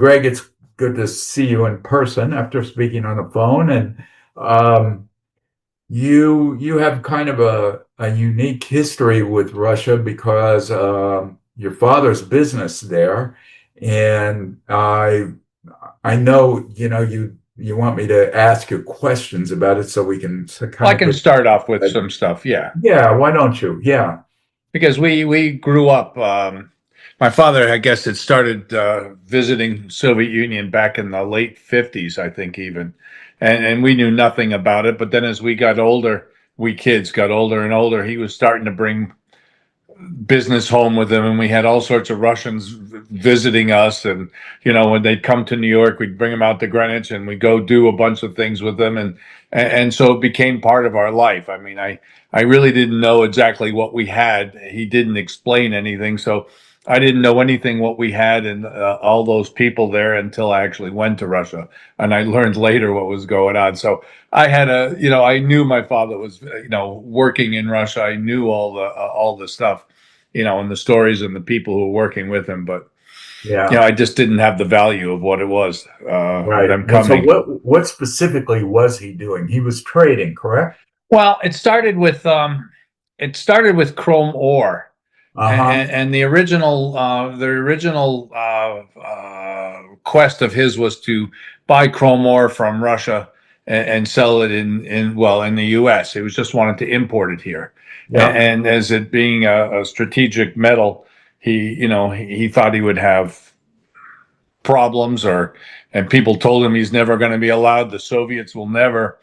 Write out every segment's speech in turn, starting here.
Greg, it's good to see you in person after speaking on the phone. And um, you have kind of a unique history with Russia because your father's business there, and I know you want me to ask you questions about it so we can Well, kind I of can get. start off with some stuff, yeah, Yeah, why don't you? Yeah, because we grew up. My father, I guess, had started visiting Soviet Union back in the late '50s, I think, even, and we knew nothing about it. But then, as we got older, we kids got older and older. He was starting to bring business home with him, and we had all sorts of Russians visiting us. And when they'd come to New York, we'd bring them out to Greenwich, and we'd go do a bunch of things with them, and so it became part of our life. I mean, I really didn't know exactly what we had. He didn't explain anything, so I didn't know anything what we had and all those people there until I actually went to Russia, and I learned later what was going on. So I had I knew my father was, working in Russia. I knew all the stuff, and the stories and the people who were working with him. But yeah, I just didn't have the value of what it was, right. them And so, coming. what specifically was he doing? He was trading, correct? Well, it started with chrome ore, Uh-huh. and the original quest of his was to buy chrome ore from Russia and sell it in the U.S. He was just wanted to import it here, Yeah. and as it being a strategic metal, he thought he would have problems, and people told him he's never going to be allowed. The Soviets will never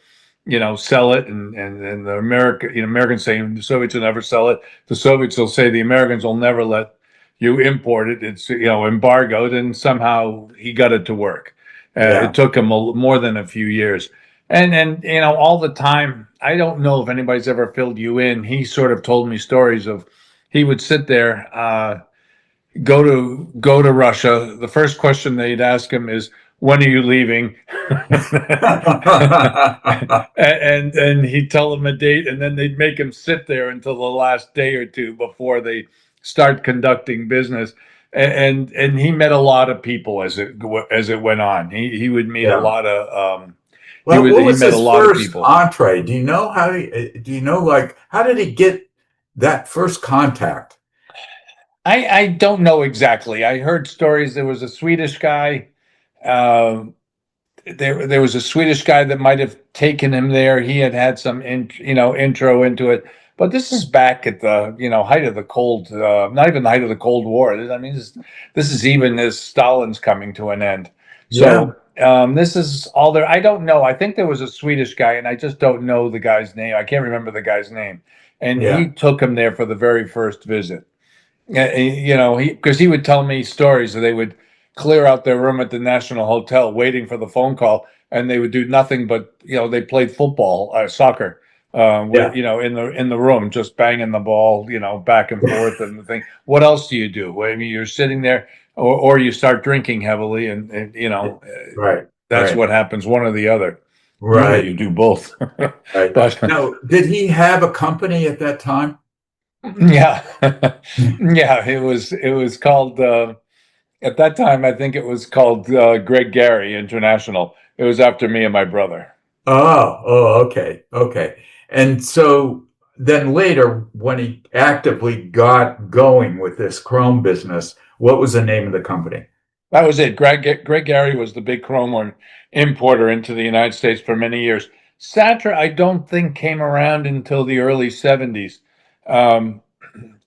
sell it, and the Americans saying the Soviets will never sell it. The Soviets will say the Americans will never let you import it. It's embargoed, and somehow he got it to work. Yeah. It took him more than a few years, and all the time. I don't know if anybody's ever filled you in. He sort of told me stories of he would sit there. Go to Russia. The first question they'd ask him is, "When are you leaving?" and he'd tell them a date, and then they'd make him sit there until the last day or two before they start conducting business. And he met a lot of people as it went on. He would meet a Yeah. lot of Well, what he was met a his lot of first people. entree? Do you know do you know, like, how did he get that first contact? I don't know exactly. I heard stories. There was a Swedish guy. Uh, there was a Swedish guy that might have taken him there. He had some intro into it, but this is back at the height of the cold, not even the height of the Cold War. I mean, this is even as Stalin's coming to an end. Yeah. So this is all there. I don't know. I think there was a Swedish guy, and I just don't know the guy's name. I can't remember the guy's name, and Yeah. he took him there for the very first visit. He because he would tell me stories that they would clear out their room at the National Hotel waiting for the phone call, and they would do nothing but they played football, soccer, with Yeah. in the room, just banging the ball, back and forth, and the thing. What else do you do? Well, I mean, you're sitting there, or you start drinking heavily, and Right. that's Right. what happens, one or the other. Usually, Right. you do both, Right. but Now, did he have a company at that time? yeah, yeah, it was called. At that time, I think it was called Greg Gary International. It was after me and my brother. Oh, okay. Okay. And so then later, when he actively got going with this Chrome business, what was the name of the company? That was it. Greg Gary was the big chrome one importer into the United States for many years. Satra, I don't think came around until the early '70s, um,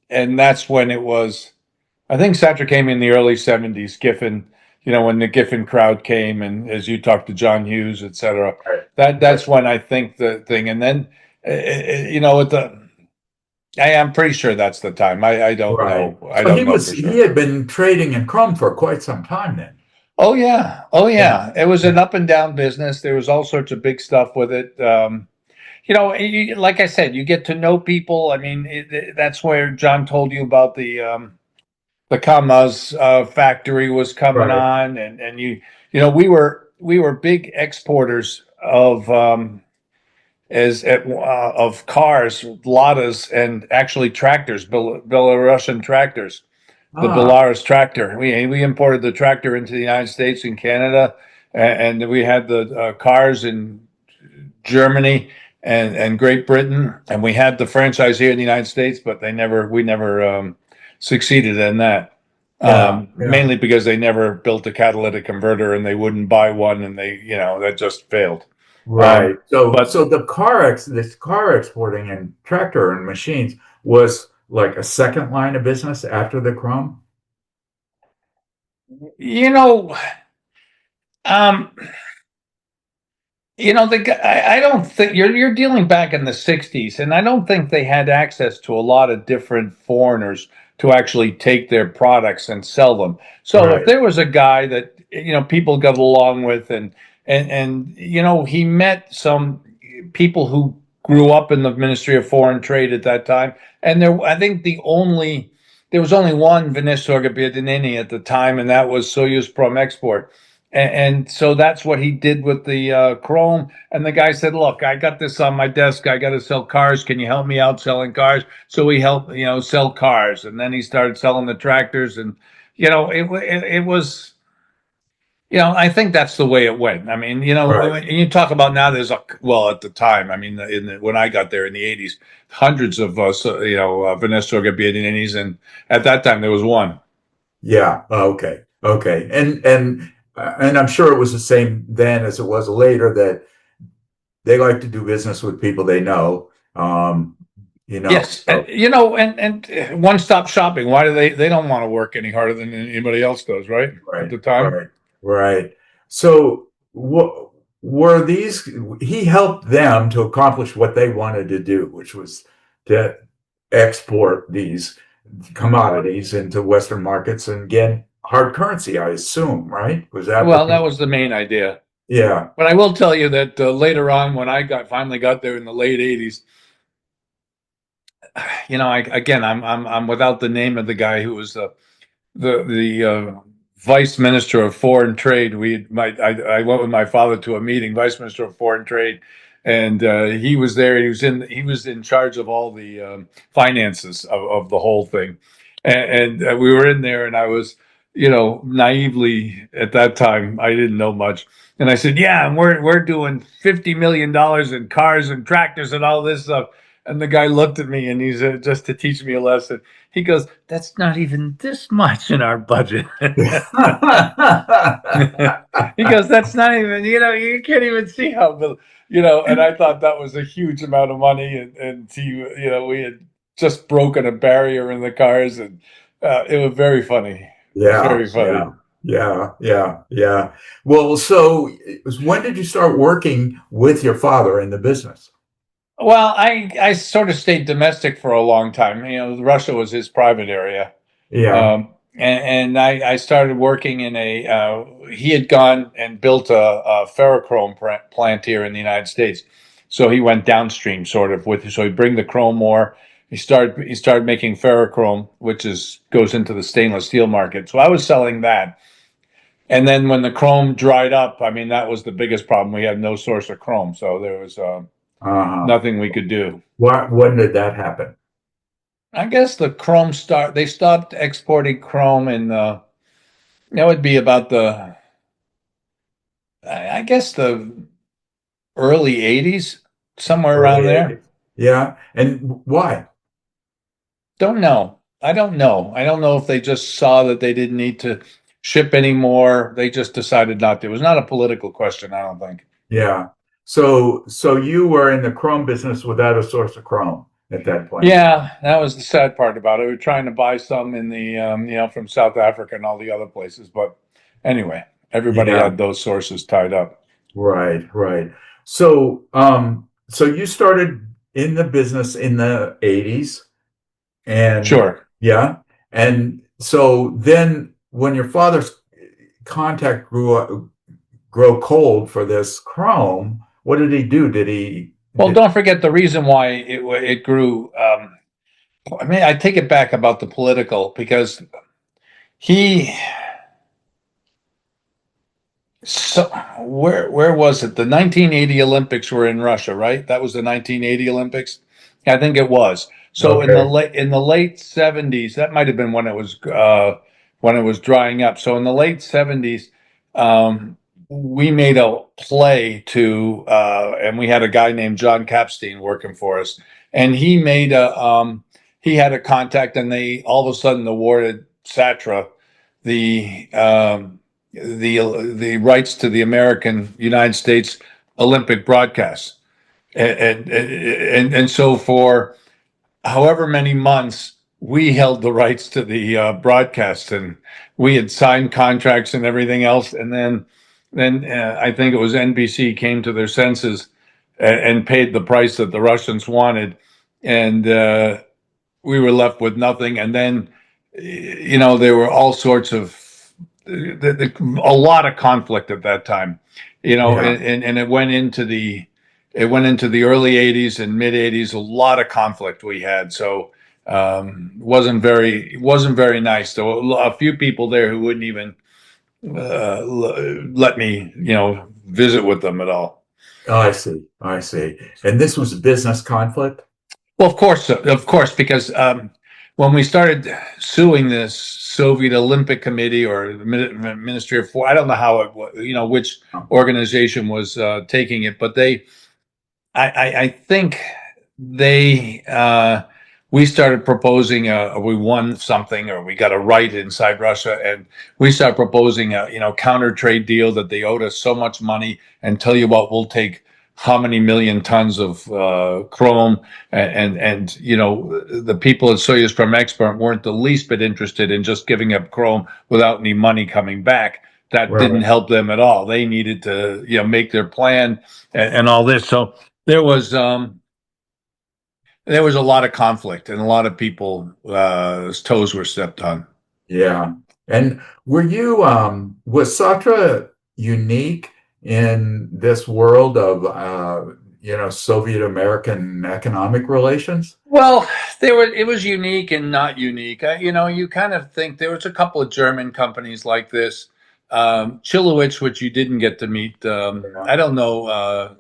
and that's when it was. I think Satra came in the early '70s. Giffen, when the Giffen crowd came, and as you talked to John Hughes, etc. Right. That's when I think the thing, and then at the I am pretty sure that's the time. I don't Right. know. I So don't know for he sure. had been trading in Chrome for quite some time then. Oh yeah. Oh Yeah. yeah. It was an up and down business. There was all sorts of big stuff with it. Like I said, you get to know people. I mean, that's where John told you about the Kamaz factory was coming Right. on, and we were big exporters of cars, Ladas, and actually tractors, Belarusian tractors. the Ah, Belarus tractor. We imported the tractor into the United States and Canada, and we had the cars in Germany and Great Britain, and we had the franchise here in the United States, but we never succeeded in that. yeah, yeah. Mainly because they never built a catalytic converter and they wouldn't buy one, and that just failed. Right. But So this car exporting and tractor and machines was like a second line of business after the Chrome. you know, um, I don't think you're dealing back in the '60s, and I don't think they had access to a lot of different foreigners to actually take their products and sell them. So if Right. there was a guy that people got along with, and he met some people who grew up in the Ministry of Foreign Trade at that time, and I think there was only one Venezuela at the time, and that was Soyuz Prom-Export. And so that's what he did with the Chrome. And the guy said, "Look, I got this on my desk. I got to sell cars. Can you help me out selling cars?" So he helped, sell cars. And then he started selling the tractors. And it was, I think that's the way it went. I mean, Right. when you talk about now, well, at the time, I mean, when I got there in the '80s, hundreds of Venezuela Bienninis, and at that time there was one. Yeah. Okay. Okay. And I'm sure it was the same then as it was later that they like to do business with people they know. Um, Yes, so and one-stop shopping. Why do they don't want to work any harder than anybody else does, right? At right, the time. right, right. So what were these? He helped them to accomplish what they wanted to do, which was to export these commodities into Western markets and get hard currency, I assume, right? Was that what Well, that they, was the main idea. yeah, But I will tell you that later on, when I finally got there in the late '80s, I'm without the name of the guy who was the vice minister of foreign trade. I went with my father to a meeting, vice minister of foreign trade, and he was there. He was in charge of all the finances of the whole thing, and we were in there, and I was naively at that time I didn't know much, and I said, yeah, and we're doing $50 million in cars and tractors and all this stuff. And the guy looked at me, and he's just to teach me a lesson. He goes, "That's not even this much in our budget." He goes, "That's not even, you can't even see how, and I thought that was a huge amount of money. And we had just broken a barrier in the cars, and it was very funny. It was yeah, very funny. yeah, yeah, yeah, yeah. Well, so when did you start working with your father in the business? Well, I sort of stayed domestic for a long time. Russia was his private area. Yeah. And I started working in he had gone and built a ferrochrome plant here in the United States. So he went downstream sort of so he'd bring the chrome ore. He started making ferrochrome, which goes into the stainless steel market. So I was selling that. And then when the chrome dried up, I mean, that was the biggest problem. We had no source of chrome. So there was Uh-huh. nothing we could do. When did that happen? I guess they stopped exporting chrome in that would be about I guess the early '80s, somewhere around Early there. 80s. Yeah. And why? Don't know. I don't know. I don't know if they just saw that they didn't need to ship anymore. They just decided not to. It was not a political question, I don't think. Yeah. So you were in the chrome business without a source of chrome at that point. Yeah, that was the sad part about it. We were trying to buy some in from South Africa and all the other places, but anyway, everybody Yeah. had those sources tied up. Right, right. So you started in the business in the 80s and Sure. yeah. And so then when your father's contact grow cold for this chrome, what did he do? Well, don't forget the reason why it grew. I mean, I take it back about the political because he so where was it? The 1980 Olympics were in Russia, right? That was the 1980 Olympics. I think it was. So Okay. in the late 70s, that might have been when it was drying up. So in the late 70s, um, we made a play to and we had a guy named John Capstein working for us, and he had a contact, and they all of a sudden awarded Satra the the rights to the American United States Olympic broadcast, and so for however many months we held the rights to the broadcast, and we had signed contracts and everything else, and then I think it was NBC came to their senses and paid the price that the Russians wanted, and we were left with nothing. And then there were all sorts of a lot of conflict at that time, Yeah. and it went into the early 80s and mid 80s, a lot of conflict we had. So wasn't very nice. There were a few people there who wouldn't even let me visit with them at all. Oh, I see. I see. And this was a business conflict? Well, of course, because when we started suing this Soviet Olympic Committee or the Ministry of War, I don't know how it, which organization was taking it, but I think they, we started proposing, we won something or we got a right inside Russia, and we started proposing a, counter trade deal that they owed us so much money, and tell you what, we'll take how many million tons of chrome, and the people at Soyuz Export weren't the least bit interested in just giving up chrome without any money coming back. That didn't Right. help them at all. They needed to make their plan, and all this. So there was there was a lot of conflict, and a lot of people toes were stepped on. Yeah. And was Sartre unique in this world of, Soviet American economic relations? Well, it was unique and not unique. You kind of think there was a couple of German companies like this. Chilowich, which you didn't get to meet. Yeah. I don't know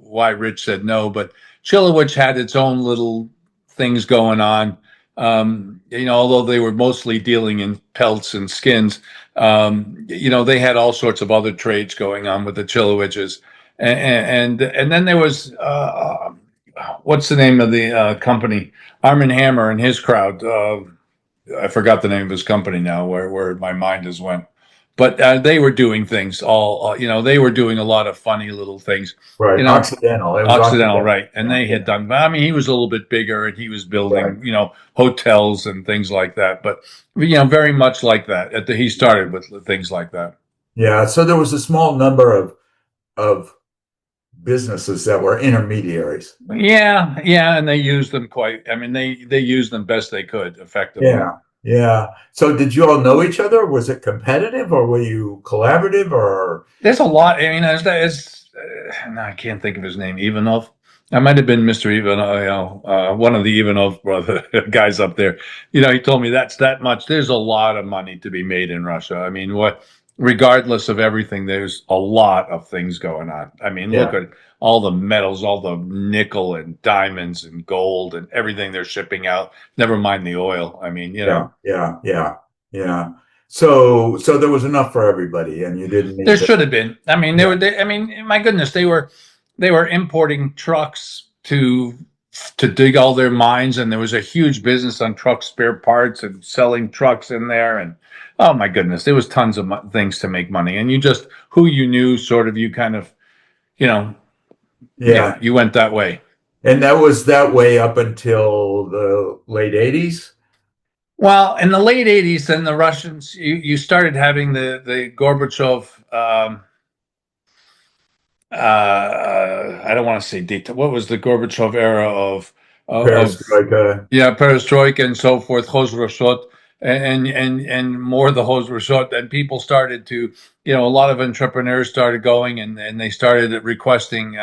why Rich said no, but Chilowich had its own little things going on. Although they were mostly dealing in pelts and skins, they had all sorts of other trades going on with the Chilowiches. And then there was what's the name of the company? Arm& Hammer and his crowd. I forgot the name of his company now, where my mind has went. But they were doing things they were doing a lot of funny little things. Right. You know, Occidental. It was Occidental, Occidental. right? And Yeah. they had Yeah. done. I mean, he was a little bit bigger, and he was Right. building, hotels and things like that. But very much like that. He started with things like that. Yeah. So there was a small number of businesses that were intermediaries. Yeah, yeah, and they used them quite. I mean, they used them best they could, effectively. Yeah. Yeah. So did you all know each other? Was it competitive or were you collaborative or? There's a lot. I mean, no, I can't think of his name. Ivanov. I might have been Mr. Ivanov, one of the Ivanov brother guys up there. He told me that's that much. There's a lot of money to be made in Russia. I mean, regardless of everything, there's a lot of things going on. I mean, look Yeah. at all the metals, all the nickel and diamonds and gold and everything they're shipping out. Never mind the oil. I mean, Yeah. Yeah. Yeah. Yeah. So there was enough for everybody and you didn't there need to. should have been. I mean, Yeah. I mean, my goodness, they were importing trucks to dig all their mines, and there was a huge business on truck spare parts and selling trucks in there. And oh my goodness, there was tons of things to make money. And you just who you knew, sort of, you kind of, you know, Yeah. yeah, you went that way. And that was that way up until the late 80s. Well, in the late 80s, then the Russians, you started having the Gorbachev. I don't want to say detail. What was the Gorbachev era of Perestroika. yeah, perestroika and so forth, Khosroshot, and more the Khosroshot, and people started to, a lot of entrepreneurs started going, and they started requesting,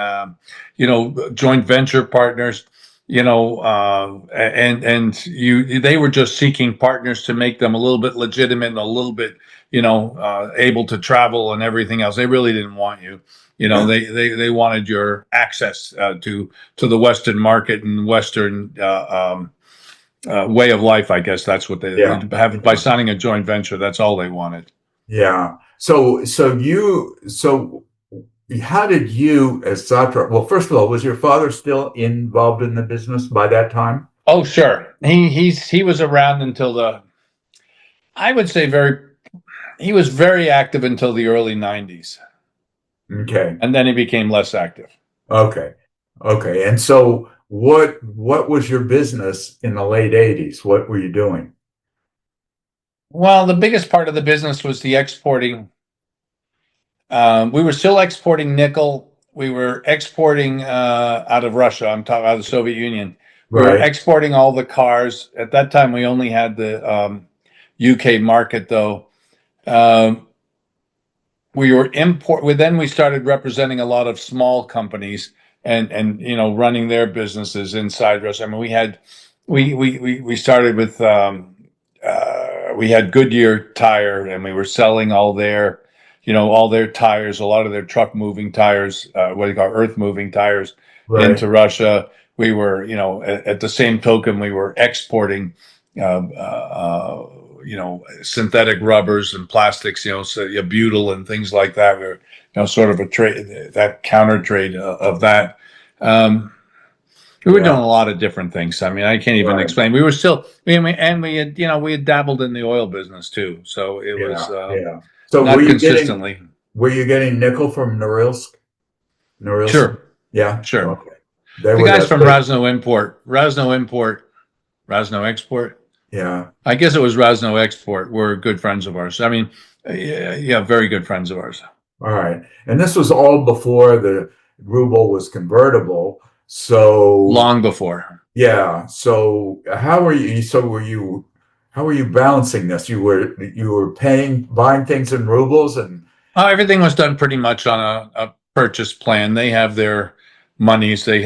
joint venture partners, they were just seeking partners to make them a little bit legitimate and a little bit, able to travel and everything else. They really didn't want you. They wanted your access to the Western market and Western way of life. I guess that's what they Yeah. have by Yeah. signing a joint venture. That's all they wanted. Yeah. So how did you, as Satra, well, first of all, was your father still involved in the business by that time? Oh, sure. He was around until I would say he was very active until the early 90s, Okay. and then he became less active. Okay. Okay. And so what was your business in the late 80s? What were you doing? Well, the biggest part of the business was the exporting. We were still exporting nickel. We were exporting out of Russia. I'm talking about the Soviet Union. We were Right. exporting all the cars. At that time, we only had the UK market, though. Um, we were import. Then we started representing a lot of small companies and running their businesses inside Russia. I mean, we started with we had Goodyear tire, and we were selling all their tires, a lot of their truck moving tires, what they call earth moving tires, Right. into Russia. We were, at the same token, we were exporting, synthetic rubbers and plastics, so butyl and things like that. We were, sort of a trade, that counter trade of that. Um, we were doing Yeah. a lot of different things. I mean, I can't even Right. explain. We were still, and we had dabbled in the oil business too. So it was Yeah. Yeah. So not consistently. were you getting nickel from Norilsk? Sure, Yeah. sure. Okay. They The were guys the from big, Rasno Export. yeah. I guess it was Rasno Export. Were good friends of ours. I mean, yeah, yeah, very good friends of ours. All right. And this was all before the ruble was convertible. So Long before. yeah. So how were you balancing this? You were buying things in rubles and Everything was done pretty much on a purchase plan. They have their monies. I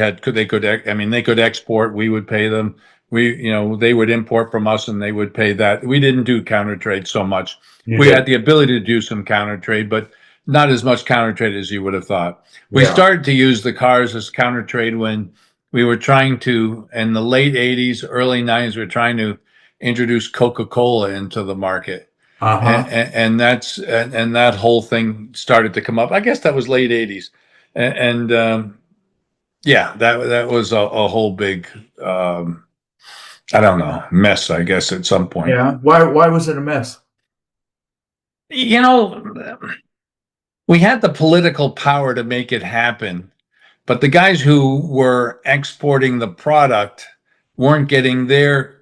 mean, they could export. We would pay them. They would import from us, and they would pay that. We didn't do counter trade so much. you We had did. the ability to do some counter trade, but not as much counter trade as you would have thought. We Yeah. started to use the cars as counter trade when we were trying to, in the late 80s, early 90s, we were trying to introduce Coca-Cola into the market, Uh-huh. and that whole thing started to come up. I guess that was late 80s, and yeah, that was a whole big I don't know, mess, I guess, at some point. Yeah. Why was it a mess? You know, we had the political power to make it happen, but the guys who were exporting the product weren't getting their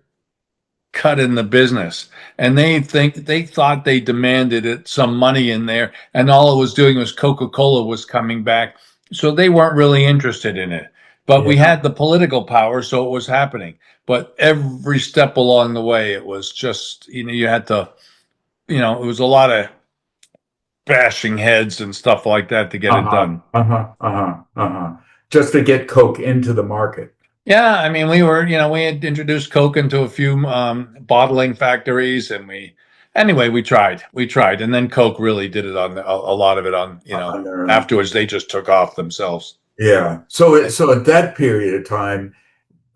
cut in the business, and they thought they demanded it some money in there, and all it was doing was Coca-Cola was coming back, so they weren't really interested in it. But we Yeah. had the political power, so it was happening. But every step along the way, it was just, you had to, it was a lot of bashing heads and stuff like that to get it Uh-huh. done. Uh-huh. Uh-huh. Uh-huh. Just to get Coke into the market. Yeah, I mean, we had introduced Coke into a few bottling factories, and anyway, we tried, and then Coke really did it on a lot of it on, On their own. afterwards they just took off themselves. Yeah. So at that period of time,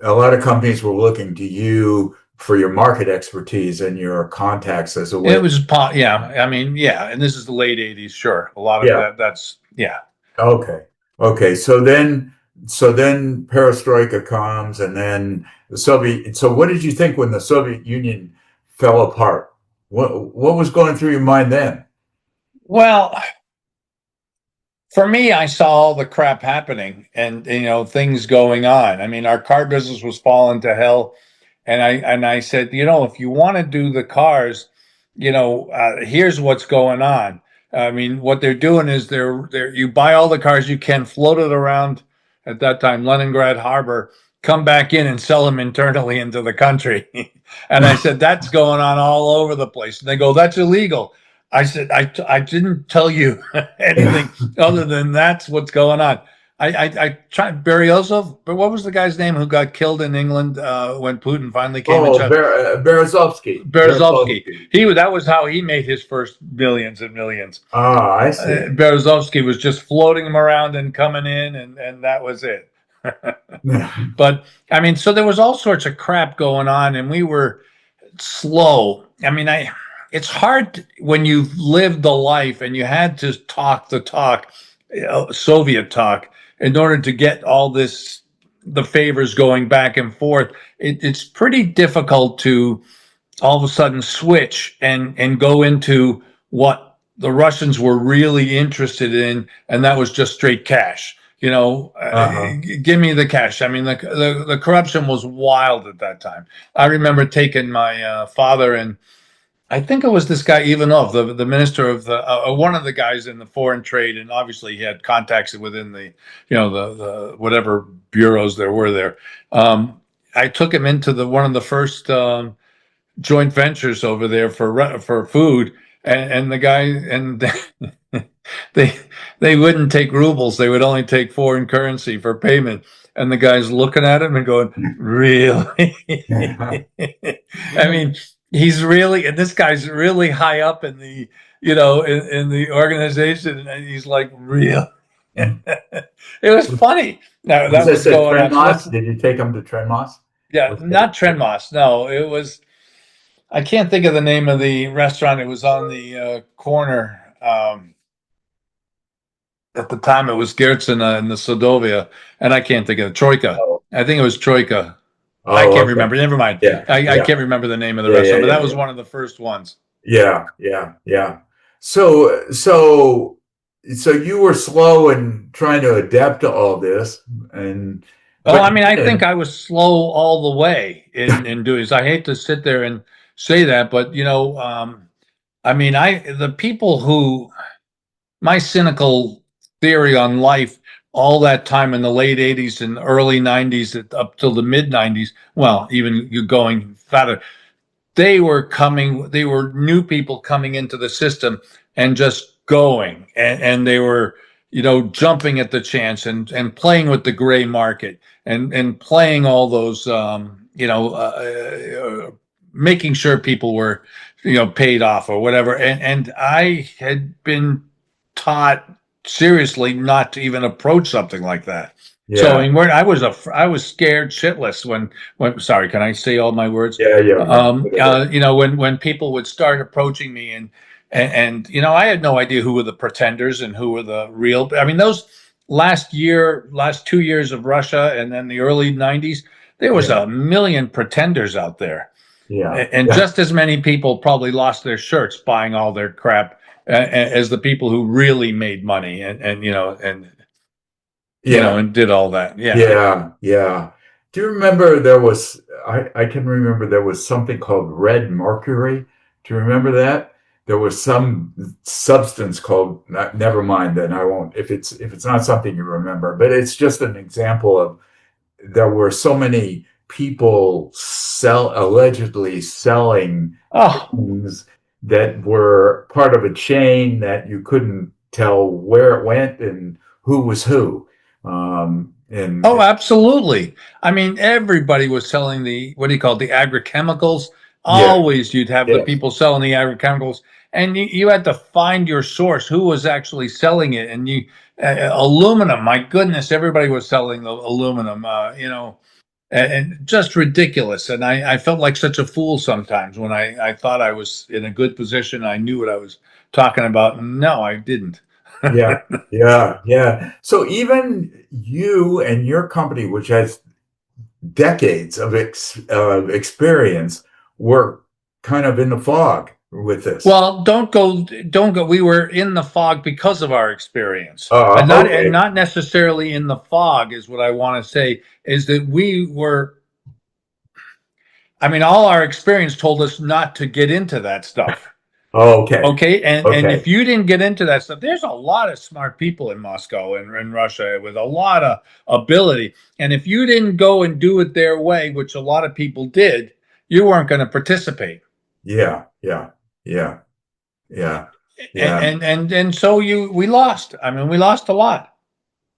a lot of companies were looking to you for your market expertise and your contacts as a way. It was, yeah, I mean, yeah, and this is the late 80s, sure. A lot of Yeah. that's, yeah. Okay. Okay. So then perestroika comes and then so what did you think when the Soviet Union fell apart? What was going through your mind then? Well, for me, I saw all the crap happening and, things going on. I mean, our car business was falling to hell. And I said, if you want to do the cars, here's what's going on. I mean, what they're doing is you buy all the cars you can, float it around at that time, Leningrad Harbor, come back in and sell them internally into the country. And I said, that's going on all over the place. And they go, that's illegal. I said, I didn't tell you anything other than that's what's going on. I tried Berezov, but what was the guy's name who got killed in England when Putin finally came in? Oh, Berezovsky. Berezovsky. Berezovsky. That was how he made his first millions and millions. Ah, I see. Berezovsky was just floating them around and coming in, and that was it. But I mean, so there was all sorts of crap going on, and we were slow. I mean, it's hard when you've lived the life and you had to talk the talk, Soviet talk, in order to get all this, the favors going back and forth. It's pretty difficult to all of a sudden switch and go into what the Russians were really interested in, and that was just straight cash. Uh-huh. Give me the cash. I mean, the corruption was wild at that time. I remember taking my father, and I think it was this guy Ivanov, the minister of the one of the guys in the foreign trade, and obviously he had contacts within the the whatever bureaus there were there. I took him into the one of the first joint ventures over there for food, and the guy and they they wouldn't take rubles; they would only take foreign currency for payment. And the guy's looking at him and going, "Really?" I mean, he's really, and this guy's really high up in the in the organization, and he's like, "Real." It was funny. Now Was that was this at going Trend on. So Moss? let's, Did you take them to Trend Moss? yeah, Was it? not Trenmos. No, it was. I can't think of the name of the restaurant. It was on the corner. At the time, it was Gertzina and the Sodovia, and I can't think of it. Troika. Oh, I think it was Troika. I oh, can't okay. remember. Never mind. Yeah, I yeah, can't remember the name of the yeah, yeah, restaurant, but yeah, that was yeah. one of the first ones. Yeah, yeah, yeah. So you were slow in trying to adapt to all this, and Well, but I you mean, I think did. I was slow all the way in doing this. I hate to sit there and say that, but I mean, I the people who my cynical theory on life all that time in the late 80s and early 90s up till the mid 90s, well, even you going fatter, they were new people coming into the system and just going, and they were jumping at the chance and playing with the gray market and playing all those making sure people were paid off or whatever, and I had been taught seriously not to even approach something like that. So Yeah, I was scared shitless when sorry, can I say all my words? yeah, yeah, yeah. When people would start approaching me and I had no idea who were the pretenders and who were the real. I mean, those last 2 years of Russia, and then the early '90s, there was Yeah, a million pretenders out there, yeah, and yeah, just as many people probably lost their shirts buying all their crap as the people who really made money yeah, and did all that. Yeah. yeah, yeah. Do you remember there was, I can remember there was something called red mercury. Do you remember that? There was some substance called, never mind then, I won't, if it's not something you remember, but it's just an example of there were so many people allegedly selling Oh, things that were part of a chain that you couldn't tell where it went and who was who. oh, absolutely. I mean, everybody was selling the, what do you call it, the agrochemicals. Yeah, Always you'd have the yes, people selling the agrochemicals, and you had to find your source, who was actually selling it. And aluminum, my goodness, everybody was selling the aluminum, and just ridiculous. And I felt like such a fool sometimes when I thought I was in a good position. I knew what I was talking about. No, I didn't. yeah, yeah, yeah. So even you and your company, which has decades of experience, were kind of in the fog with this. Well, don't go. We were in the fog because of our experience, and Okay. not necessarily in the fog is what I want to say. Is that we were? I mean, all our experience told us not to get into that stuff. Okay. Okay, and if Okay. you didn't get into that stuff, there's a lot of smart people in Moscow and in Russia with a lot of ability. And if you didn't go and do it their way, which a lot of people did, you weren't going to participate. Yeah. Yeah. Yeah. Yeah. Yeah. And so we lost. I mean, we lost a lot.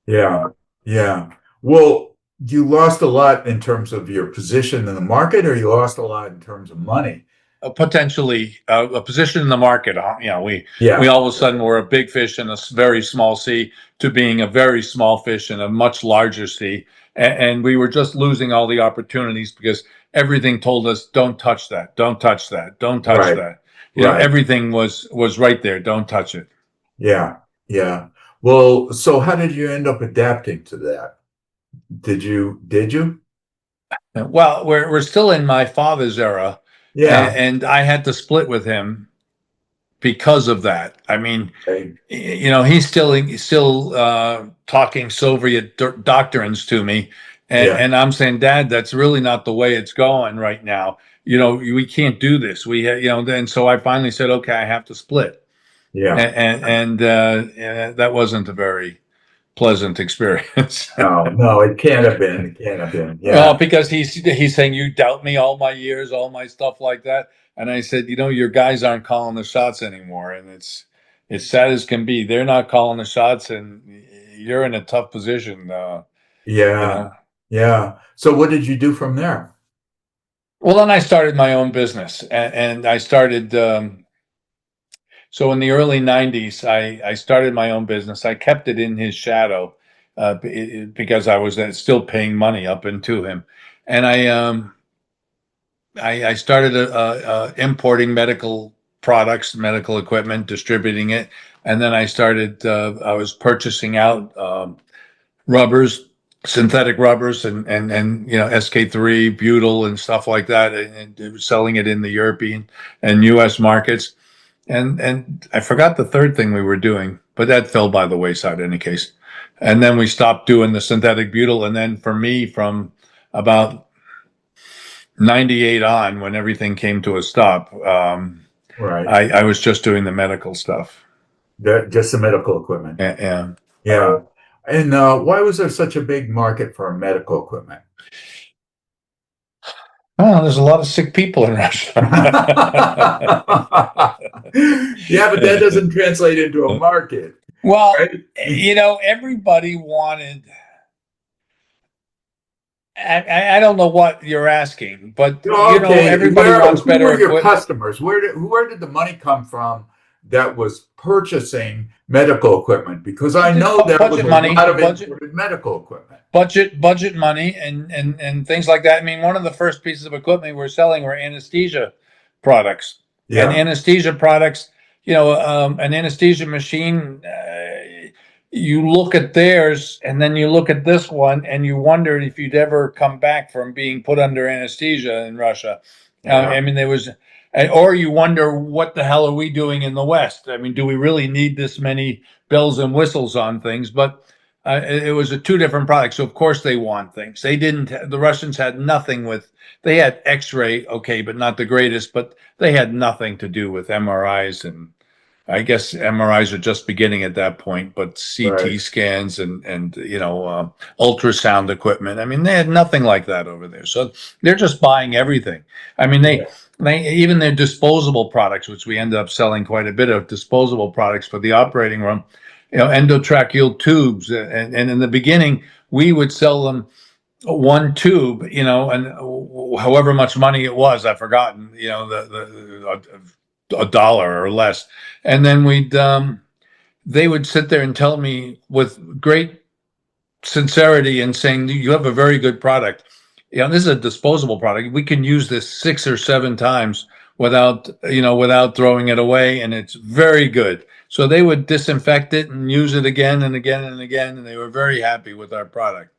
Yeah. Yeah. Well, you lost a lot in terms of your position in the market, or you lost a lot in terms of money? potentially a position in the market. We Yeah, all of a sudden were a big fish in a very small sea to being a very small fish in a much larger sea, and we were just losing all the opportunities because everything told us, "Don't touch that, don't touch that, don't touch right, that." right. Everything was right there. Don't touch it. Yeah, yeah. Well, so how did you end up adapting to that? Did you? Well, we're still in my father's era, Yeah. and I had to split with him because of that. I mean, Okay. he's still talking Soviet doctrines to me, Yeah, and I'm saying, Dad, that's really not the way it's going right now. We can't do this. Then so I finally said, okay, I have to split, yeah. and that wasn't a very pleasant experience. No, no, it can't have been. It can't have been. Well, Yeah, because he's saying you doubt me all my years, all my stuff like that, and I said, your guys aren't calling the shots anymore, and it's sad as can be. They're not calling the shots, and you're in a tough position. You yeah, know. yeah. So what did you do from there? Well, then I started my own business, and I started. So in the early '90s, I started my own business. I kept it in his shadow because I was still paying money up into him, and I started importing medical products, medical equipment, distributing it, and then I started. I was purchasing out rubbers, synthetic rubbers, and SK3, butyl, and stuff like that, and selling it in the European and U.S. markets. And I forgot the third thing we were doing, but that fell by the wayside in any case. And then we stopped doing the synthetic butyl, and then for me, from about '98 on, when everything came to a stop, Right. I was just doing the medical stuff. Just the medical equipment. And Yeah. And why was there such a big market for medical equipment? oh, there's a lot of sick people in Russia. Yeah, but that doesn't translate into a market, Well, right? everybody wanted. I don't know what you're asking, but Okay, everybody wants who better were your equipment. customers? Where did the money come from that was purchasing medical equipment? Because I know there was Budget a money, lot of imported medical equipment. budget money, and things like that. I mean, one of the first pieces of equipment we were selling were anesthesia products, and Yeah, anesthesia products. An anesthesia machine. You look at theirs, and then you look at this one, and you wonder if you'd ever come back from being put under anesthesia in Russia. yeah, I mean, there was, or you wonder what the hell are we doing in the West? I mean, do we really need this many bells and whistles on things? But it was two different products. So of course they want things. They didn't. The Russians had nothing with. They had X-ray, okay, but not the greatest. But they had nothing to do with MRIs, and I guess MRIs are just beginning at that point. But CT right. scans and ultrasound equipment. I mean, they had nothing like that over there. So they're just buying everything. I mean, Yeah, they even their disposable products, which we ended up selling quite a bit of disposable products for the operating room, endotracheal tubes. And in the beginning, we would sell them one tube, and however much money it was, I've forgotten, a dollar or less. And then they would sit there and tell me with great sincerity and saying, you have a very good product. This is a disposable product. We can use this 6 or 7 times without throwing it away, and it's very good. So they would disinfect it and use it again and again and again, and they were very happy with our product.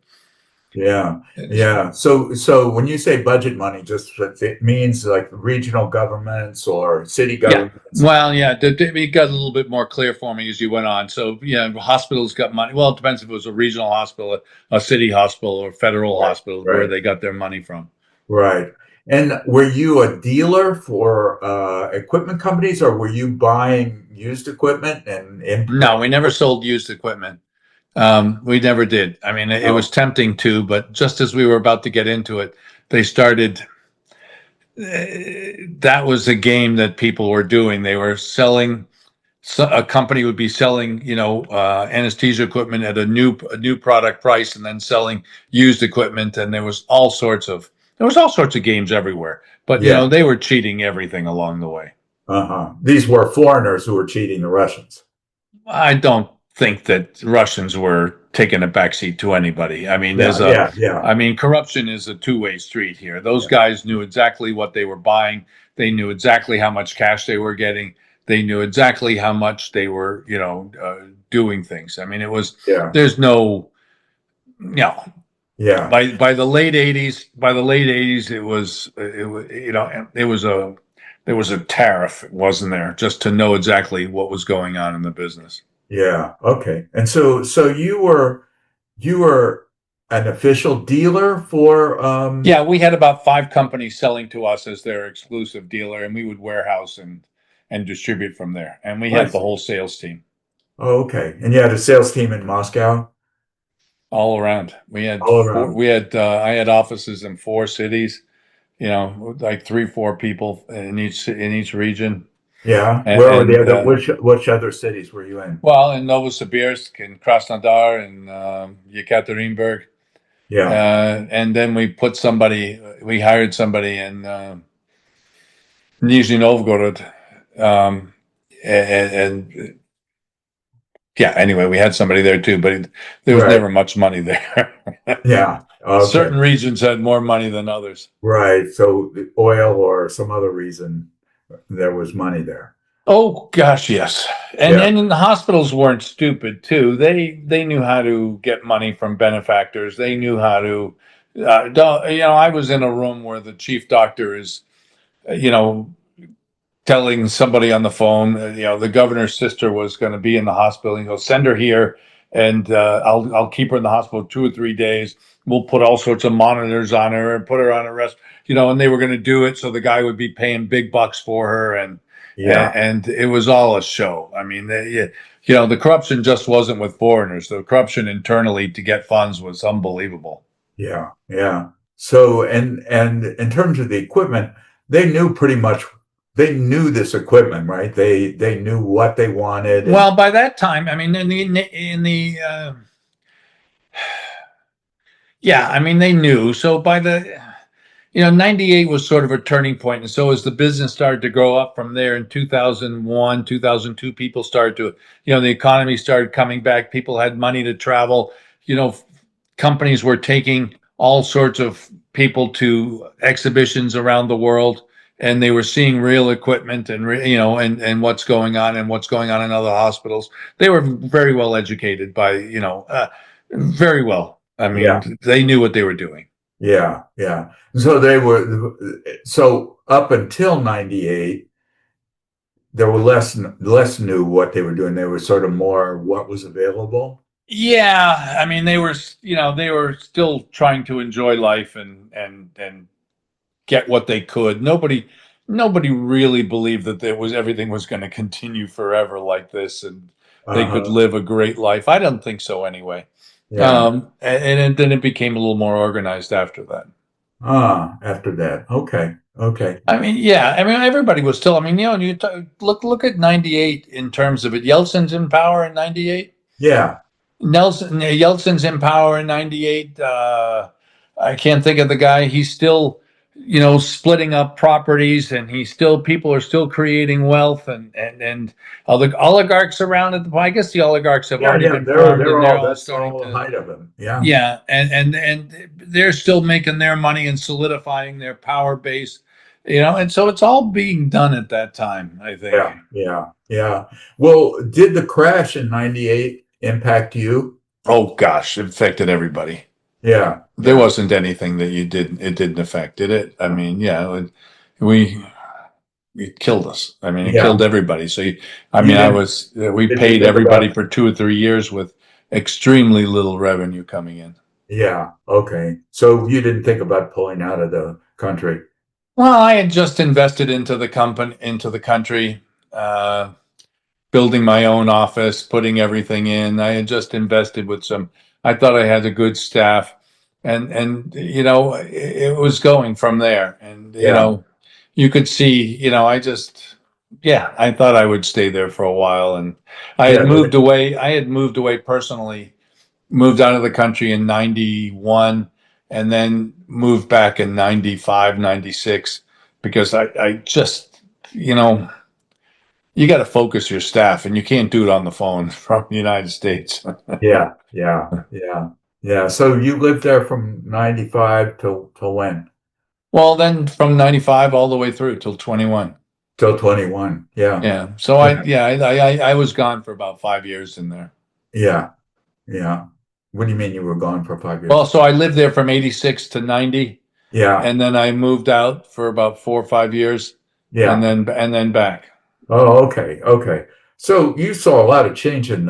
yeah, It's, yeah. So when you say budget money, just it means like regional governments or city yeah. governments. Well, yeah, it got a little bit more clear for me as you went on. So, hospitals got money. Well, it depends if it was a regional hospital, a city hospital, or federal Right, hospital, where right, they got their money from. right. And were you a dealer for equipment companies, or were you buying used equipment and No, importing? we never sold used equipment. We never did. I mean, it was No. tempting to, but just as we were about to get into it, they started. That was a game that people were doing. They were selling. So a company would be selling, anesthesia equipment at a new product price, and then selling used equipment, and there was all sorts of There was all sorts of games everywhere, but Yeah. they were cheating everything along the way. Uh-huh. These were foreigners who were cheating the Russians. I don't think that Russians were taking a backseat to anybody. I mean, Yeah, yeah, yeah, corruption is a two-way street here. Those yeah, guys knew exactly what they were buying. They knew exactly how much cash they were getting. They knew exactly how much they were, doing things. I mean, yeah, there's no, you know, yeah, by the late 80s, there was a tariff, wasn't there, just to know exactly what was going on in the business. yeah. Okay. And so you were an official dealer for Yeah, we had about five companies selling to us as their exclusive dealer, and we would warehouse and distribute from there. And we I had the see. whole sales team Oh, okay. And you had a sales team in Moscow all around. We had all four. around. We had I had offices in four cities. Like three, four people in each region, Yeah. and, Where were the and other which other cities were you in? well, in Novosibirsk, in Krasnodar, and Yekaterinburg, Yeah. and then we hired somebody in Nizhny Novgorod, and yeah. Anyway, we had somebody there too, but there was Right. never much money there. Yeah. Okay. Certain regions had more money than others. Right. So the oil or some other reason there was money there. Oh gosh, yes. And Yeah. and the hospitals weren't stupid too. They knew how to get money from benefactors. They knew how to. I was in a room where the chief doctor is, you know, telling somebody on the phone, the governor's sister was going to be in the hospital. And he goes, send her here, and I'll keep her in the hospital 2 or 3 days. We'll put all sorts of monitors on her and put her on a rest. And they were going to do it so the guy would be paying big bucks for her, Yeah. and it was all a show. I mean, the corruption just wasn't with foreigners. The corruption internally to get funds was unbelievable. Yeah. Yeah. So and in terms of the equipment, they knew pretty much they knew this equipment, right? They knew what they wanted and Well, by that time, I mean, in the yeah, I mean, they knew. So by the 98 was sort of a turning point. And so as the business started to grow up from there in 2001, 2002, people started to, the economy started coming back. People had money to travel. You know, Companies were taking all sorts of people to exhibitions around the world, and they were seeing real equipment and what's going on and what's going on in other hospitals. They were very well educated very well. I yeah, mean, they knew what they were doing. yeah, yeah. So up until 98, there were less knew what they were doing. They were sort of more what was available. Yeah, I mean they were still trying to enjoy life and get what they could. Nobody really believed that there was everything was going to continue forever like this, and they could Uh-huh. live a great life. I don't think so anyway. Yeah. Then it became a little more organized after that. After that. Okay. Okay. I mean, yeah, I mean everybody was still. I mean, look at '98 in terms of it. Yeltsin's in power in '98. Yeah. Yeltsin's in power in '98. I can't think of the guy. He's still, splitting up properties, and people are still creating wealth, and all the oligarchs around it. Well, I guess the oligarchs have Yeah, already yeah. been They're formed, and they're they're all all that's starting all to. height of them. Yeah. Yeah, and they're still making their money and solidifying their power base, and so it's all being done at that time, I think. Yeah. Yeah. Yeah. Well, did the crash in 98 impact you? Oh gosh, it affected everybody. Yeah. There Yeah. wasn't anything that it didn't affect, did it? I Yeah. mean, yeah, we it killed us. I mean, it Yeah. killed everybody. So, I You mean, didn't we did you paid think everybody about for 2 or 3 years with extremely little revenue coming in. yeah, okay. So you didn't think about pulling out of the country. Well, I had just invested into the country, uh, building my own office, putting everything in. I had just invested with I thought I had a good staff, and it was going from there. And Yeah. you could see, yeah, I thought I would stay there for a while, and I had Yeah. moved away. I had moved away personally, moved out of the country in '91, and then moved back in 95, 96, because I just, you know, you got to focus your staff, and you can't do it on the phone from the United States. Yeah, yeah, yeah, yeah. So you lived there from 95 till when? Well, then from 95 all the way through till 21. Till 21. Yeah. Yeah. So Yeah. I was gone for about 5 years in there. Yeah. Yeah. What do you mean you were gone for 5 years? Well, so I lived there from 86 to 90, Yeah. and then I moved out for about 4 or 5 years, Yeah. and then back. Oh, okay. Okay. So you saw a lot of change in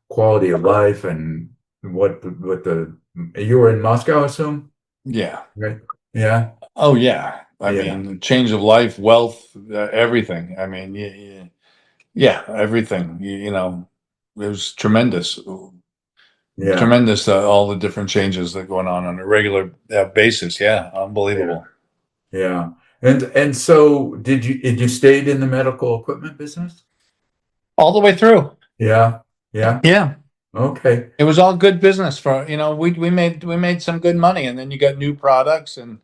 quality of life and what the you were in Moscow, I assume? Yeah. Right. Yeah. Oh yeah. I Yeah. mean, change of life, wealth, everything. I mean, yeah, everything. You know, it was tremendous, Yeah. tremendous. All the different changes that are going on a regular basis. Yeah, Yeah. unbelievable. Yeah. And so did you stayed in the medical equipment business? All the way through. Yeah. Yeah. Yeah. Okay. It was all good business for, we made some good money, and then you got new products, and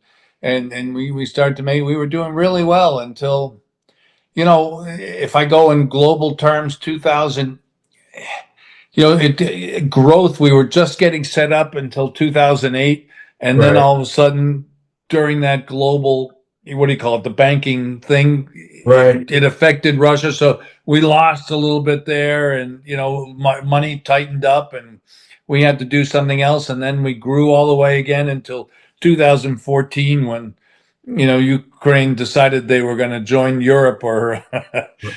we started to make, we were doing really well until, if I go in global terms, 2000, growth, we were just getting set up until 2008, and then Right. all of a sudden, during that global, what do you call it, the banking thing, Right. it affected Russia, so we lost a little bit there, and money tightened up, and we had to do something else, and then we grew all the way again until 2014, when Ukraine decided they were going to join Europe or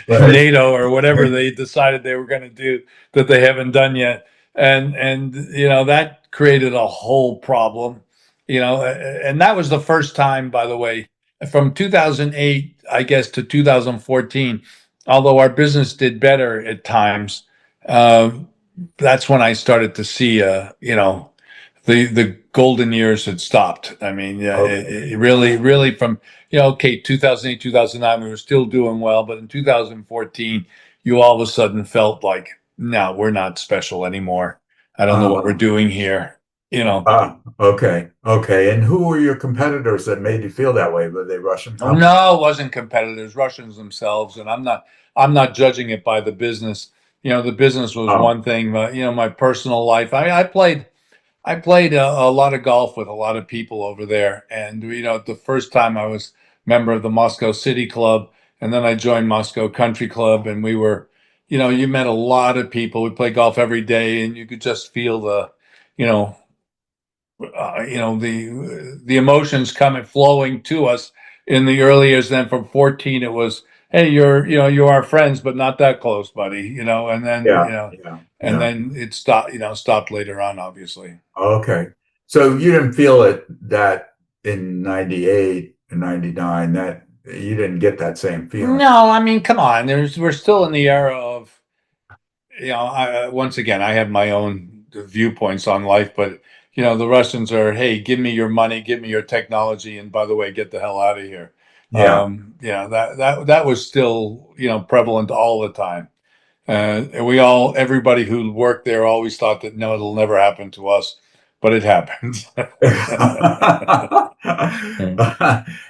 Right. NATO or whatever they decided they were going to do that they haven't done yet, and that created a whole problem, and that was the first time, by the way, from 2008, I guess, to 2014. Although our business did better at times, uh, that's when I started to see, the golden years had stopped. I mean, yeah, Okay. it really from, okay, 2008, 2009, we were still doing well, but in 2014, you all of a sudden felt like, no, we're not special anymore. I don't know what we're Uh, doing here. okay. Okay. And who were your competitors that made you feel that way? Were they Russian Oh, companies? no, it wasn't competitors, Russians themselves, and I'm not judging it by the business. The business was Oh, one thing, but my personal life, I played a lot of golf with a lot of people over there. And, the first time I was member of the Moscow City Club, and then I joined Moscow Country Club, and we were, you met a lot of people. We played golf every day, and you could just feel you know, the emotions coming flowing to us in the early years. Then from 14, it was, hey, you are friends, but not that close, buddy. And then yeah. Yeah. Yeah. it stopped. Stopped later on, obviously. Okay. So you didn't feel it that in 98 and 99 that you didn't get that same feeling. No, I mean, come on. We're still in the era of, once again, I have my own viewpoints on life, but the Russians are, hey, give me your money, give me your technology, and by the way, get the hell out of here. Yeah. That was still, prevalent all the time. And everybody who worked there always thought that, no, it'll never happen to us, but it happens.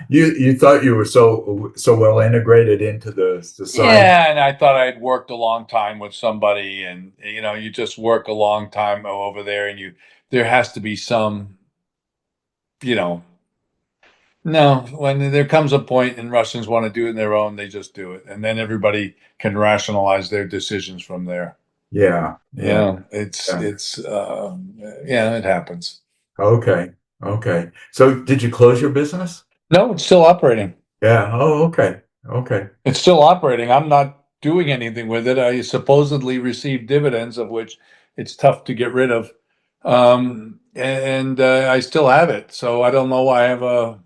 You thought you were so well integrated into the society. Yeah, and I thought I'd worked a long time with somebody, and you just work a long time over there, and there has to be some, you know, no, when there comes a point and Russians want to do it on their own, they just do it, and then everybody can rationalize their decisions from there. Yeah. Yeah. Yeah, it's Yeah. it's yeah, it happens. Okay. Okay. So did you close your business? No, it's still operating. Yeah. Oh, okay. Okay. It's still operating. I'm not doing anything with it. I supposedly receive dividends, of which it's tough to get rid of. And I still have it. So I don't know.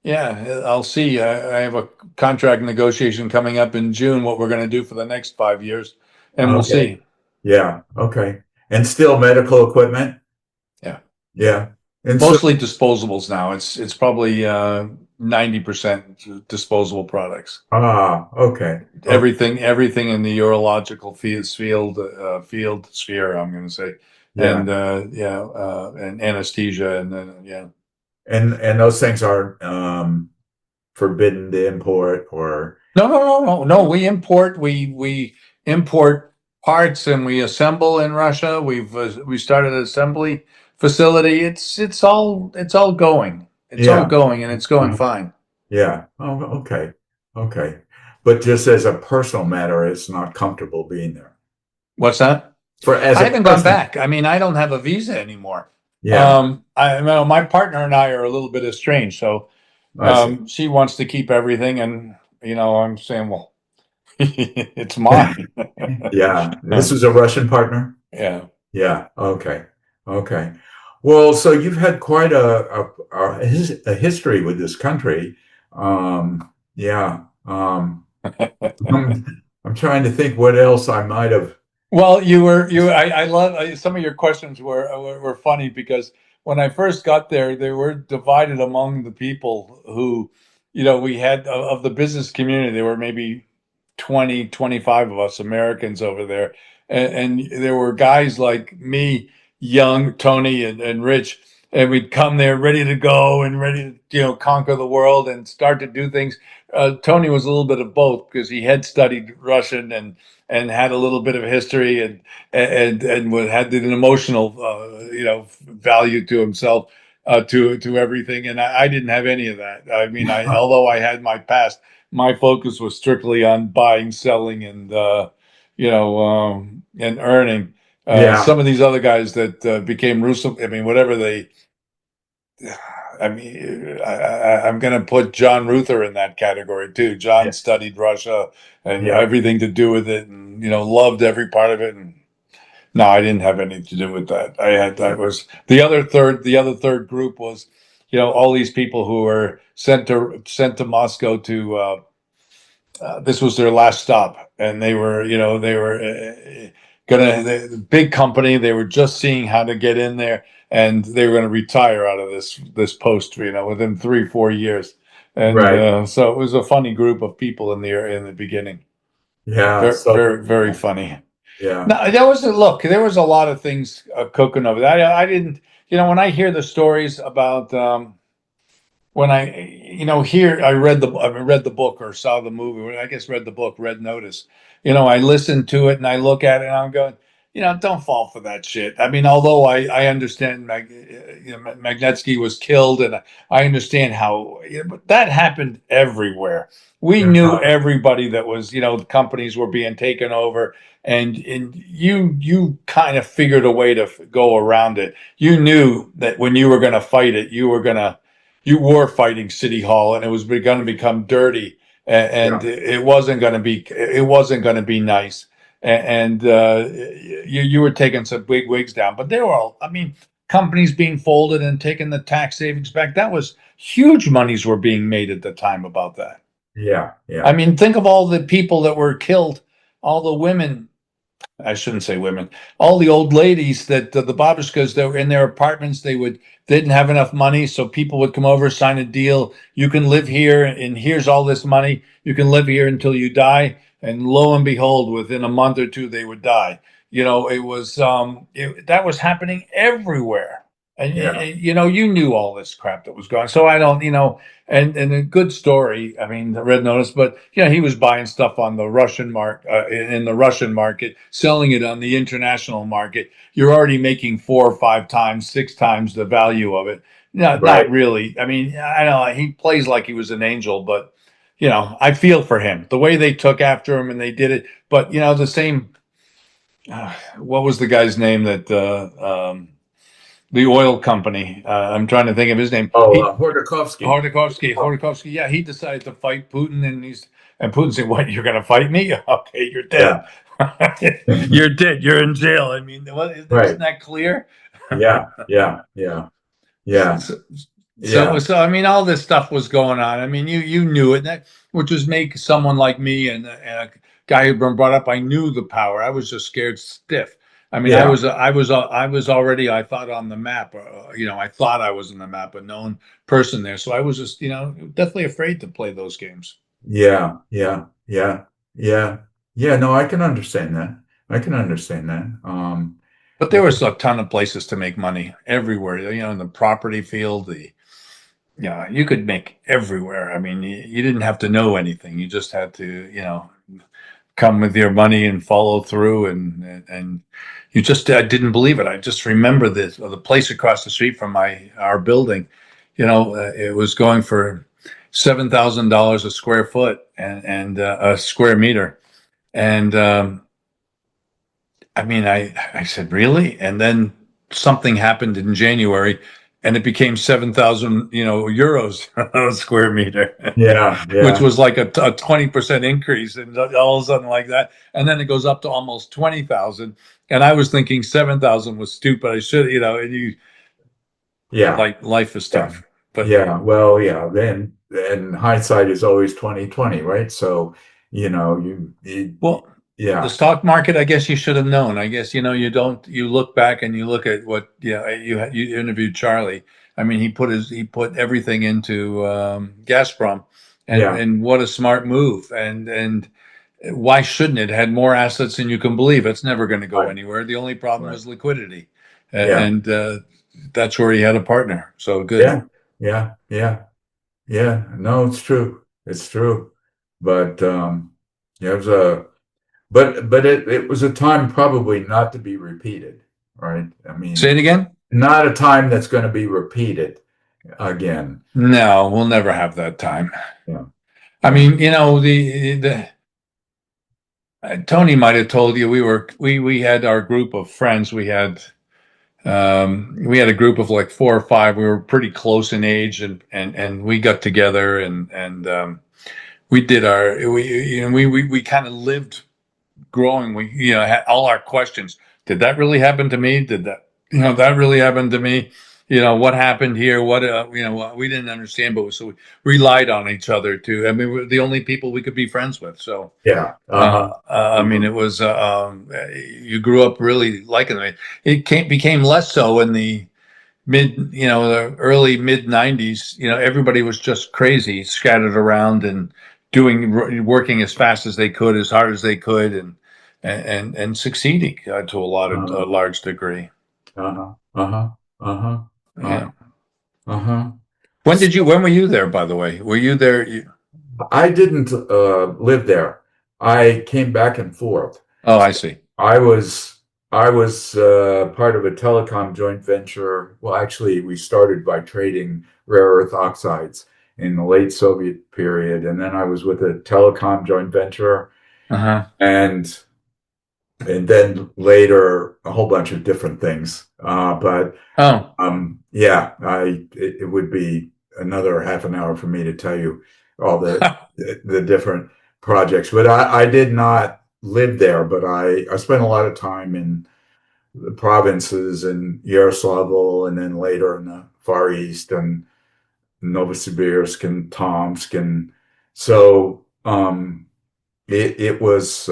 Yeah, I'll see. I have a contract negotiation coming up in June, what we're going to do for the next 5 years, and we'll Okay. see. Yeah. Okay. And still medical equipment? Yeah. Yeah. And so, Mostly disposables now. It's probably 90% disposable products. okay. Okay. Everything in the urological field sphere, I'm going to say, Yeah. and anesthesia, and then yeah. And those things are forbidden to import or No. We import parts and we assemble in Russia. We started an assembly facility. It's all going. It's all yeah. going, and it's going Uh, fine. yeah. Oh, okay. Okay. But just as a personal matter, it's not comfortable being there. What's that? For as I a haven't gone person, back. I mean, I don't have a visa anymore. yeah, My partner and I are a little bit estranged, so I see. she wants to keep everything, and I'm saying, well, it's mine. Yeah. This was a Russian partner? Yeah. Yeah. Okay. Okay. Well, so you've had quite a history with this country. Yeah. I'm trying to think what else I might have. Well, I love some of your questions were funny because when I first got there, they were divided among the people who, we had of the business community. There were maybe 20, 25 of us Americans over there. And there were guys like me, young, Tony, and Rich, and we'd come there ready to go and ready to, conquer the world and start to do things. Tony was a little bit of both because he had studied Russian and had a little bit of history and had an emotional value to himself, to everything, and I didn't have any of that. I mean, I although I had my past, my focus was strictly on buying, selling, and and earning. Yeah. Some of these other guys that became Russo, I mean, whatever they, I mean, I'm going to put John Ruther in that category too. Yeah. John studied Russia and Yeah. everything to do with it, and loved every part of it. And no, I didn't have anything to do with that. I Yeah. was the other third group was, all these people who were sent to Moscow to. This was their last stop, and they were gonna the big company. They were just seeing how to get in there, and they were going to retire out of this post, within 3-4 years. And Right. so it was a funny group of people in the beginning. Yeah. Very, So, very, very funny. yeah. No, there was a lot of things cooking over there. I didn't, when I hear the stories about when I read the book or saw the movie. I guess read the book, Red Notice. I listened to it and I look at it and I'm going, don't fall for that shit. I mean, although I understand Magnetsky was killed, and I understand how, but that happened everywhere. We knew Yeah. everybody that was, the companies were being taken over, and you kind of figured a way to go around it. You knew that when you were going to fight it, you were fighting City Hall, and it was going to become dirty, and Yeah. it wasn't going to be nice, and you were taking some big wigs down, but they were all, I mean, companies being folded and taking the tax savings back. That was huge monies were being made at the time about that. Yeah. I Yeah. mean, think of all the people that were killed, all the women. I shouldn't say women. All the old ladies that the babushkas that were in their apartments, they didn't have enough money, so people would come over, sign a deal. You can live here, and here's all this money. You can live here until you die. And lo and behold, within a month or two, they would die. That was happening everywhere, and Yeah. you knew all this crap that was going. So I don't, and a good story. I mean, the Red Notice, but he was buying stuff on the Russian in the Russian market, selling it on the international market. You're already making 4 or 5 times, 6 times the value of it. No, not Right. really. I mean, I know he plays like he was an angel, but I feel for him. The way they took after him and they did it, but the same. What was the guy's name that the oil company? I'm trying to think of his name. Oh, He Hordakovsky. Hordikovsky. Yeah, he decided to fight Putin, and Putin said, "What? You're going to fight me? Okay, you're dead. Yeah. You're dead. You're in jail." I mean, isn't Right. that clear? Yeah. Yeah. Yeah. Yeah. So, so, Yeah. so, I mean, all this stuff was going on. I mean, you knew it, which was make someone like me and a guy who'd been brought up. I knew the power. I was just scared stiff. I mean, Yeah. I was already, I thought, on the map. I thought I was on the map, a known person there. So I was just, definitely afraid to play those games. Yeah. Yeah. Yeah. Yeah. Yeah. No, I can understand that. I can understand that. But there was a ton of places to make money everywhere. In the property field, yeah, you could make everywhere. I mean, you didn't have to know anything. You just had to, come with your money and follow through. And you just, I didn't believe it. I just remember this, the place across the street from our building, it was going for $7,000 a square foot and a square meter. And, I mean, I said, really? And then something happened in January and it became 7,000, euros a square meter, Yeah, which yeah, was like a 20% increase. And all of a sudden like that. And then it goes up to almost 20,000. And I was thinking 7,000 was stupid. I should, and yeah, like life is yeah, tough, but yeah. Well, yeah. Then, and hindsight is always 2020, right? So, well, the yeah, stock market, I guess you should have known. I guess, you look back and you look at what, you interviewed Charlie. I mean, he put everything into Gazprom, yeah, and what a smart move. And why shouldn't it? It had more assets than you can believe. It's never going to go right, anywhere. The only problem right. was liquidity. Yeah, And that's where he had a partner. So good. yeah, yeah, yeah, yeah. No, it's true. It's true. But yeah, it was but it was a time probably not to be repeated, right? I Say mean, it again. not a time that's going to be repeated again. No, we'll never have that time. Yeah, I yeah, mean, the Tony might have told you we had our group of friends. We had a group of like four or five. We were pretty close in age, and we got together and we did we kind of lived growing. We had all our questions. Did that really happen to me? Did that really happen to me? What happened here? What we didn't understand, but so we relied on each other too. I mean, we're the only people we could be friends with. So yeah. Uh-huh. I mean, Uh-huh. it was you grew up really liking it. Became less so in the early mid '90s. Everybody was just crazy, scattered around and working as fast as they could, as hard as they could, and succeeding to a Uh-huh. large degree. Uh-huh. Uh-huh. Uh-huh. Uh-huh. Yeah. Uh-huh. When were you there, by the way? Were you there? I didn't live there. I came back and forth. Oh, I see. I was part of a telecom joint venture. Well, actually, we started by trading rare earth oxides in the late Soviet period, and then I was with a telecom joint venture, Uh-huh. and then later a whole bunch of different things. But Oh. yeah, it would be another half an hour for me to tell you all the different projects. But I did not live there, but I spent a lot of time in the provinces in Yaroslavl and then later in the Far East and Novosibirsk and Tomsk. And so it was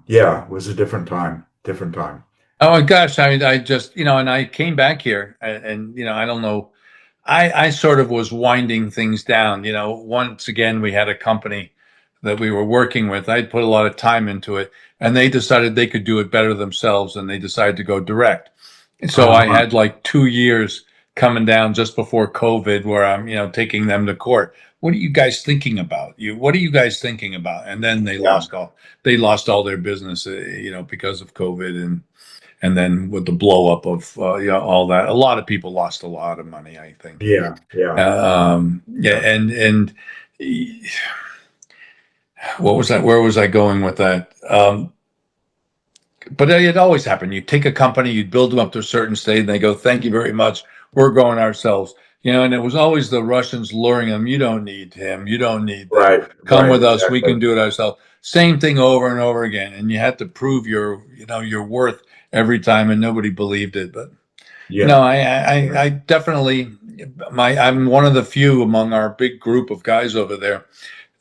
yeah, it was a different time, different time. Oh my gosh, I just, and I came back here and I don't know. I sort of was winding things down. Once again, we had a company that we were working with. I'd put a lot of time into it, and they decided they could do it better themselves, and they decided to go direct. And so I Uh-huh. had like 2 years coming down just before COVID, where I'm, taking them to court. What are you guys thinking about? What are you guys thinking about? And then Yeah, they lost all their business, because of COVID and then with the blow up of all that, a lot of people lost a lot of money, I think. yeah, yeah, Yeah, yeah, and what was that? Where was I going with that? But it always happened. You take a company, you build them up to a certain state, and they go, "Thank you very much. We're going ourselves." And it was always the Russians luring them. You don't need him. You don't need them. right, Come right, with us. We exactly. can do it ourselves. Same thing over and over again. And you had to prove your worth every time, and nobody believed it. But Yeah, I definitely I'm one of the few among our big group of guys over there.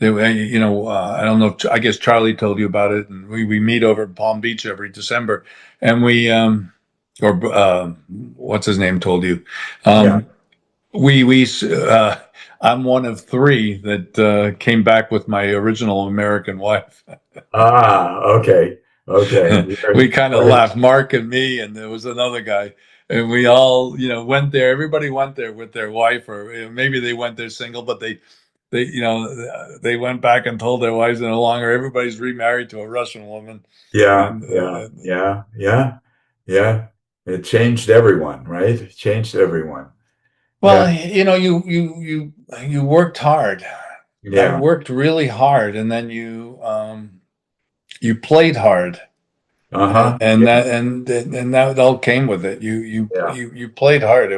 I don't know. I guess Charlie told you about it, and we meet over at Palm Beach every December, and or what's his name told you, yeah. um, we I'm one of three that came back with my original American wife. Ah, okay. Okay. We kind of Right. laughed, Mark and me, and there was another guy, and we all, went there. Everybody went there with their wife, or maybe they went there single, but they went back and told their wives, and no longer everybody's remarried to a Russian woman, Yeah, and yeah, yeah, yeah, yeah. It changed everyone, right? It changed everyone. Yeah, well, you worked hard. I yeah. worked really hard, and then you played hard, Uh-huh. and Yeah, that all came with it. yeah, You played hard.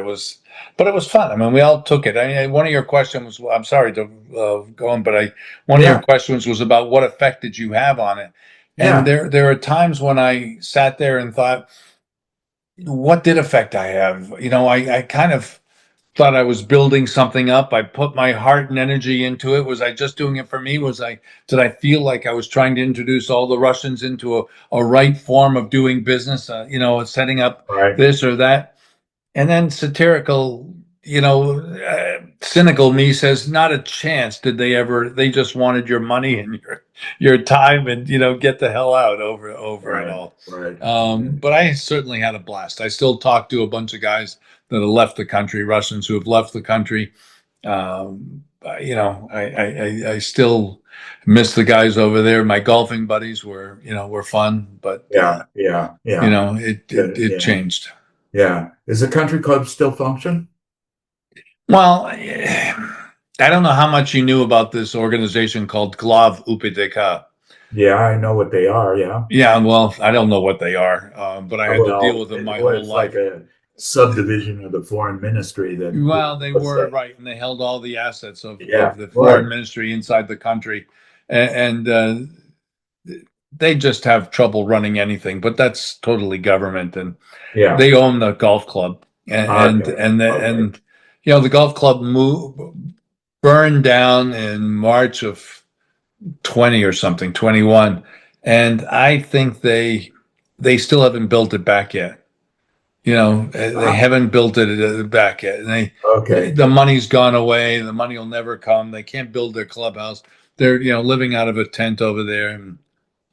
But it was fun. I mean, we all took it. I mean, one of your questions was, I'm sorry to go on, but one of your yeah, questions was about what effect did you have on it? And yeah. there are times when I sat there and thought, what did effect I have? I kind of thought I was building something up. I put my heart and energy into it. Was I just doing it for me? Did I feel like I was trying to introduce all the Russians into a right form of doing business? Setting up Right, this or that. And then cynical me says, not a chance did they ever. They just wanted your money and your time, and get the hell out over it right, all. right, But I certainly had a blast. I still talk to a bunch of guys that have left the country, Russians who have left the country. I still miss the guys over there. My golfing buddies were fun, but yeah, yeah, yeah. it Yeah, changed. yeah. Is the country club still function? Well, I don't know how much you knew about this organization called Glav UPDK. Yeah, I know what they are. Yeah. Yeah, well, I don't know what they are, but I had to deal Well, with them my well, whole it's like life. a subdivision of the foreign ministry that, Well, they let's were say. right, and they held all the assets of Yeah, the foreign right. ministry inside the country, and they just have trouble running anything. But that's totally government, and Yeah. they own the golf club, and Okay. and Okay. and the golf club burned down in March of 20 or something, 21. And I think they still haven't built it back yet. They Uh-huh. haven't built it back yet. And Okay. the money's gone away. The money will never come. They can't build their clubhouse. They're, living out of a tent over there. And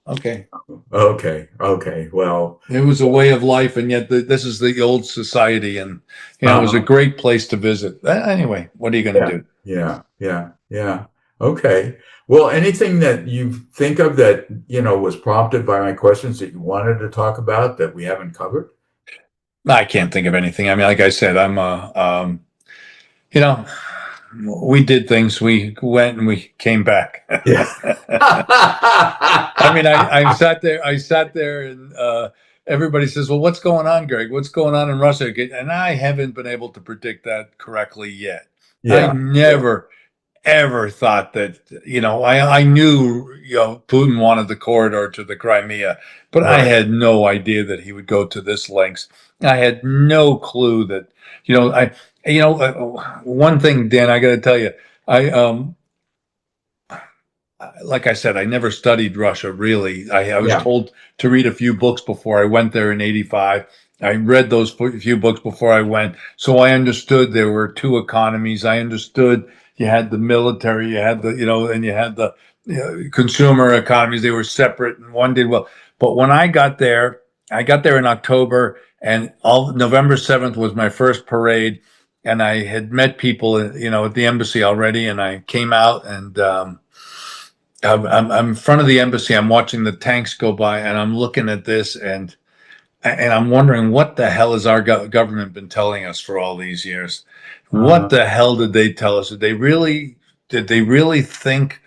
okay. Okay. Okay. Well, It was a way of life, and yet this is the old society, and it was a uh-huh. great place to visit. Anyway, what are you going to Yeah. do? Yeah. Yeah. Yeah. Okay. Well, anything that you think of that, was prompted by my questions that you wanted to talk about that we haven't covered? I can't think of anything. I mean, like I said, you know, we did things. We went and we came back. Yeah. I mean, I sat there. I sat there, and everybody says, "Well, what's going on, Greg? What's going on in Russia?" And I haven't been able to predict that correctly yet. I Yeah. Yeah. never ever thought that, I knew, Putin wanted the corridor to the Crimea, but I Right. had no idea that he would go to this lengths. I had no clue that, I, one thing, Dan, I got to tell you, I, like I said, I never studied Russia really. I was Yeah. told to read a few books before I went there in '85. I read those few books before I went. So I understood there were two economies. I understood you had the military, you had and you had the consumer economies. They were separate and one did well. But when I got there in October, and all November 7th was my first parade. And I had met people, at the embassy already. And I came out, and, I'm in front of the embassy. I'm watching the tanks go by, and I'm looking at this, and I'm wondering, what the hell has our government been telling us for all these years? What Uh, the hell did they tell us? Did they really think?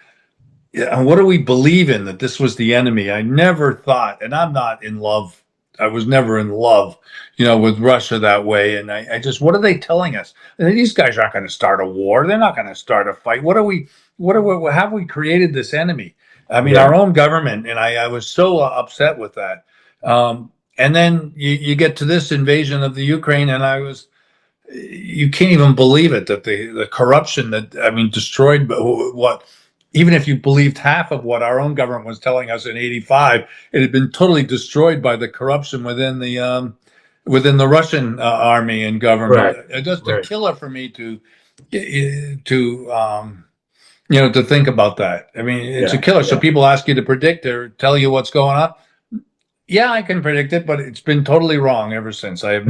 Yeah, and what do we believe in, that this was the enemy? I never thought, and I'm not in love. I was never in love, with Russia that way. And I just, what are they telling us? These guys aren't going to start a war. They're not going to start a fight. How have we created this enemy? I mean, yeah. our own government. And I was so upset with that. And then you get to this invasion of the Ukraine, and you can't even believe it, that the corruption that, I mean, destroyed what, even if you believed half of what our own government was telling us in '85, it had been totally destroyed by the corruption within the Russian army and government. Right. Just a Right. killer for me to think about that. I mean, it's a Yeah. killer. So Yeah. people ask you to predict or tell you what's going on. Yeah, I can predict it, but it's been totally wrong ever since. I have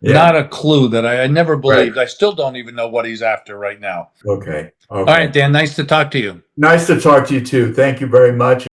Yeah, not a clue that I never right. believed. I still don't even know what he's after right now. Okay. All Okay. right, Dan, nice to talk to you. Nice to talk to you too. Thank you very much.